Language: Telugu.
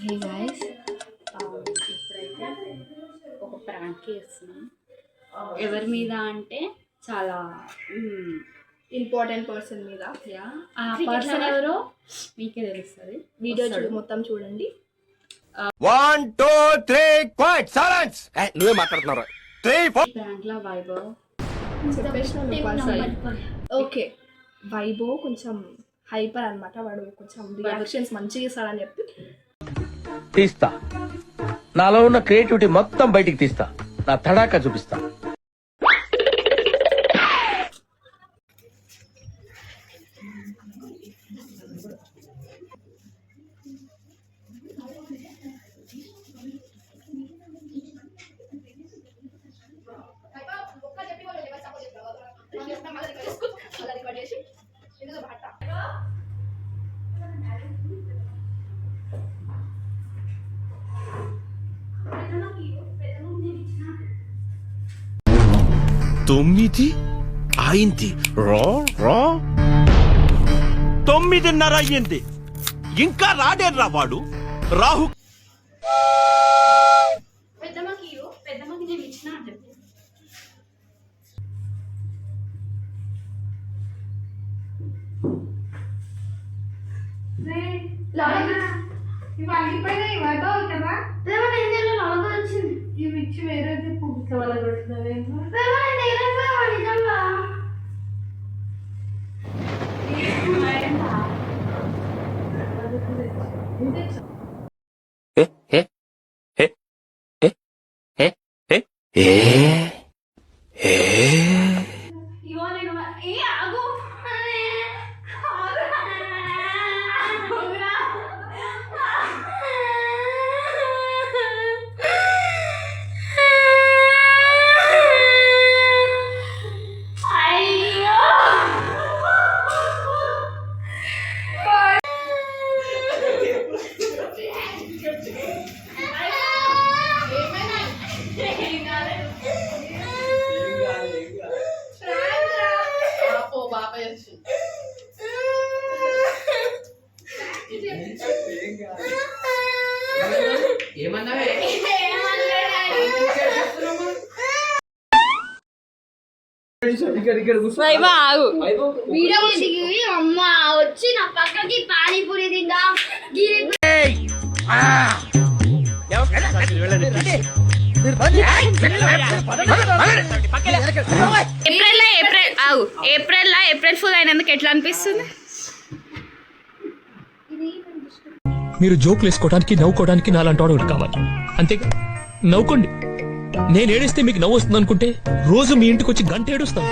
హే గాయస్, ఇప్పుడైతే ఒక ప్రాంక్ చేస్తున్నాం. ఎవరి మీద అంటే చాలా ఇంపార్టెంట్ పర్సన్ మీద. ఆ పర్సన్ ఎవరో మీకే తెలుస్తుంది. వీడియో మొత్తం చూడండి. 1 2 3 క్వైట్ సైలెన్స్. నువ్వే మాట్లాడుతున్నావు. 3 4 ప్రాంక్ లా వైభవ్ ఓకే. వైభవ్ కొంచెం హైపర్ అన్నమాట. వాడు కొంచెం రియాక్షన్స్ మంచిగా ఇస్తాడని చెప్పి తీస్తా. నాలో ఉన్న క్రియేటివిటీ మొత్తం బయటికి తీస్తా. నా తడాకా చూపిస్తా. తొమ్మిది అయింది. రా రా 9:30 అయ్యింది. ఇంకా రాడేర్రా వాడు. రాహు పెద్దమ్మకి నేను ఇచ్చిన అని చెప్పి ఇవి ఇచ్చి వేరే పువ్వుల వల్ల కొడుతున్నవేమో. వీడియో దిగి అమ్మ వచ్చి నా పక్కకి పానీపూరి తిందా. ఏప్రిల్ ఫుల్ అయినందుకు ఎట్లా అనిపిస్తుంది? మీరు జోకులు వేసుకోవడానికి నవ్వుకోవడానికి నాలాంటి వాడు ఒకటి కావాలి. అంతేగా, నవ్వుకోండి. నేను ఏడిస్తే మీకు నవ్వు వస్తుంది అనుకుంటే రోజు మీ ఇంటికి వచ్చి గంట ఏడుస్తాను.